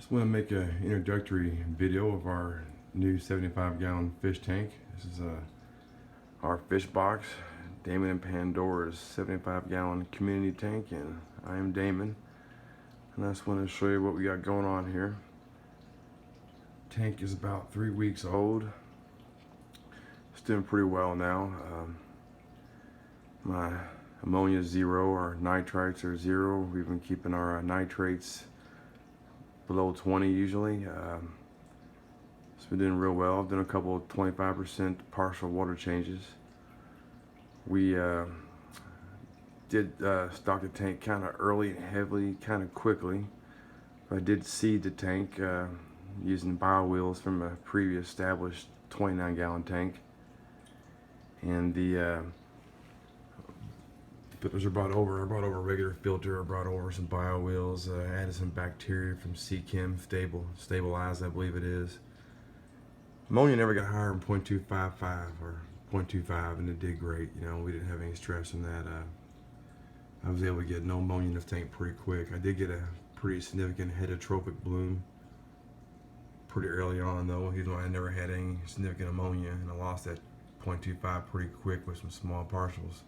Just want to make an introductory video of our new 75-gallon fish tank. This is our fish box, Damon and Pandora's 75-gallon community tank, and I am Damon. And I just want to show you what we got going on here. Tank is about 3 weeks old. It's doing pretty well now. My ammonia is 0, our nitrites are 0. We've been keeping our nitrates below 20 usually. It's been doing real well. I've done a couple of 25% partial water changes. We did stock the tank kind of early and heavily, kind of quickly. I did seed the tank using bio wheels from a previous established 29-gallon tank. And the filters are brought over. I brought over a regular filter. I brought over some bio wheels. Added some bacteria from C-Chem, stabilized, I believe it is. Ammonia never got higher than 0.255 or 0.25, and it did great. You know, we didn't have any stress on that. I was able to get no ammonia in the tank pretty quick. I did get a pretty significant heterotrophic bloom pretty early on, though. Even though I never had any significant ammonia, and I lost that 0.25 pretty quick with some small partials.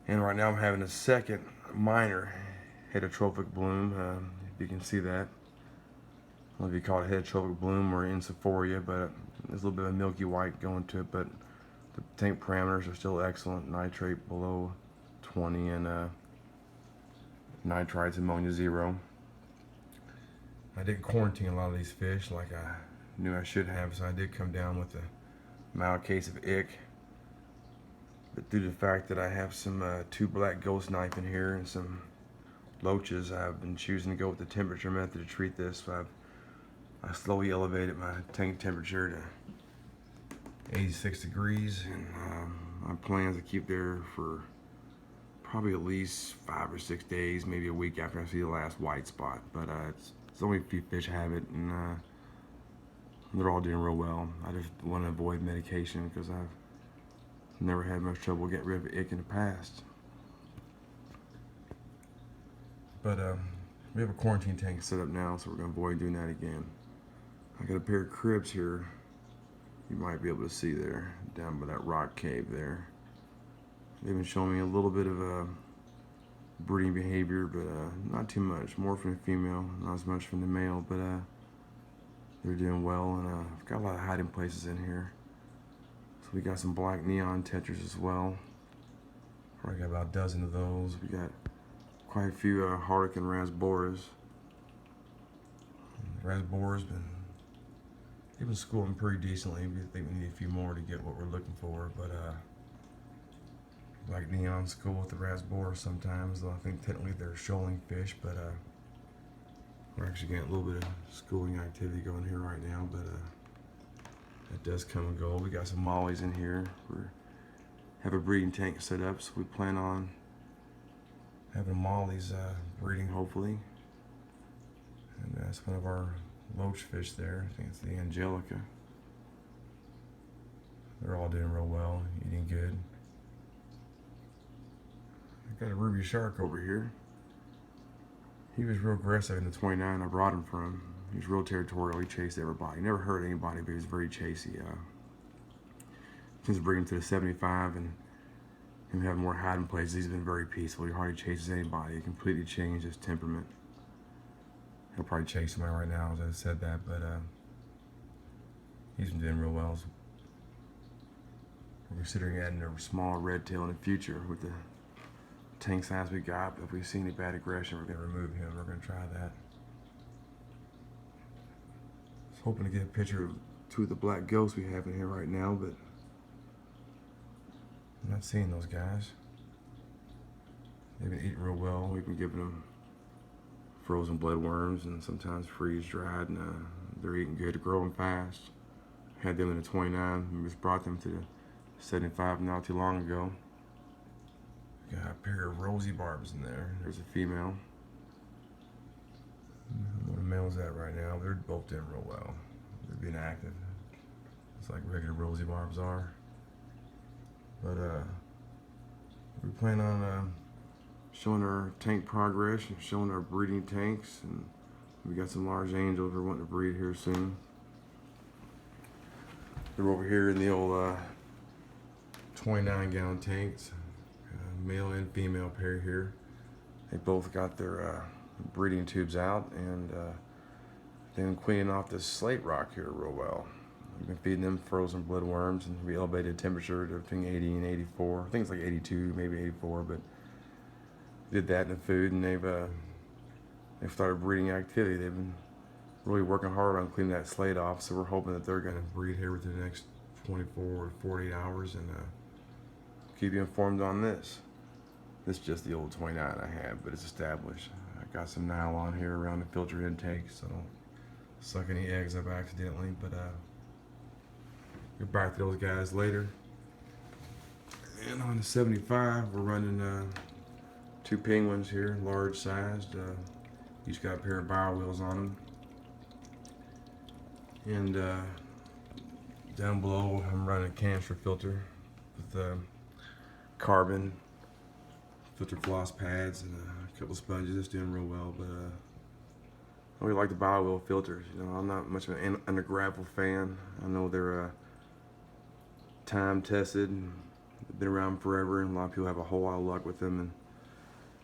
And right now I'm having a second minor heterotrophic bloom. If you can see that. I don't know if you call it heterotrophic bloom or encephoria, but there's a little bit of milky white going to it. But the tank parameters are still excellent. Nitrate below 20 and nitrites, ammonia 0. I didn't quarantine a lot of these fish like I knew I should have, so I did come down with a mild case of ick. But due to the fact that I have some 2 black ghost knife in here and some loaches, I've been choosing to go with the temperature method to treat this. So I slowly elevated my tank temperature to 86 degrees, and my plan is to keep there for probably at least 5 or 6 days, maybe a week after I see the last white spot. But it's only a few fish have it, and they're all doing real well. I just want to avoid medication because I've never had much trouble getting rid of ick in the past. But we have a quarantine tank set up now, so we're going to avoid doing that again. I got a pair of cribs here. You might be able to see there, down by that rock cave there. They've been showing me a little bit of breeding behavior, but not too much. More from the female, not as much from the male, but they're doing well, and I've got a lot of hiding places in here. So we got some black neon tetras as well. Probably got about a dozen of those. We got quite a few Harlequin rasboras. Rasboras they've been schooling pretty decently. We think we need a few more to get what we're looking for, but like neon school with the rasboras sometimes, though I think technically they're shoaling fish, but we're actually getting a little bit of schooling activity going here right now, but that does come and go. We got some mollies in here. We have a breeding tank set up, so we plan on having mollies breeding hopefully. And that's one of our loach fish there. I think it's the Angelica. They're all doing real well, eating good. I got a ruby shark over here. He was real aggressive in the 29 I brought him from. He was real territorial. He chased everybody. He never hurt anybody, but he was very chasey. Since bringing him to the 75 and him having more hiding places, he's been very peaceful. He hardly chases anybody. He completely changed his temperament. He'll probably chase somebody right now, as I said that, but he's been doing real well. We're considering adding a small red tail in the future with the tank size we got. If we see any bad aggression, we're going to remove him. We're going to try that. I was hoping to get a picture of 2 of the black ghosts we have in here right now, but I'm not seeing those guys. They've been eating real well. We've been giving them frozen bloodworms and sometimes freeze dried, and they're eating good, growing fast. Had them in the 29. We just brought them to the 75 not too long ago. Got a pair of rosy barbs in there. There's a female. Where the male's at right now. They're both doing real well. They're being active. It's like regular rosy barbs are. But we plan on showing our tank progress and showing our breeding tanks and We got some large angels we're wanting to breed here soon. They're over here in the old 29-gallon tanks, male and female pair here. They both got their breeding tubes out, and they've been cleaning off this slate rock here real well. We've been feeding them frozen blood worms, and we elevated temperature to between 80 and 84. I think it's like 82, maybe 84, but did that in the food, and they've started breeding activity. They've been really working hard on cleaning that slate off, so we're hoping that they're going to breed here within the next 24 or 48 hours, and keep you informed on this. This is just the old 29 I have, but it's established. I got some nylon here around the filter intake, so I don't suck any eggs up accidentally, but get back to those guys later. And on the 75, we're running 2 penguins here, large sized. Each got a pair of bio wheels on them. And down below, I'm running a canister filter with carbon filter floss pads and a couple sponges. It's doing real well, but I really like the bio wheel filters. You know, I'm not much of an undergravel fan. I know they're time tested and been around forever, and a lot of people have a whole lot of luck with them, and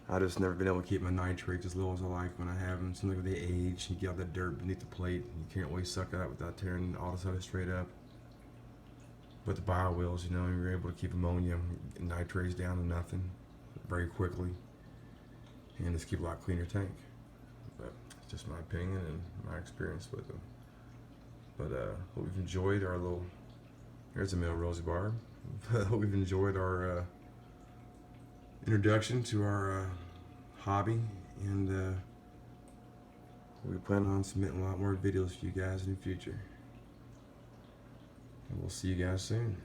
I just never been able to keep my nitrates as low as I like when I have them. Seems like when they age, you get all that dirt beneath the plate, and you can't really suck it out without tearing all the stuff straight up. But the bio wheels, you know, you're able to keep ammonia and nitrates down to nothing very quickly, and just keep a lot cleaner tank. But it's just my opinion and my experience with them. But hope you've enjoyed our little. There's a male rosy barb. Hope you've enjoyed our introduction to our hobby, and we plan on submitting a lot more videos for you guys in the future. And we'll see you guys soon.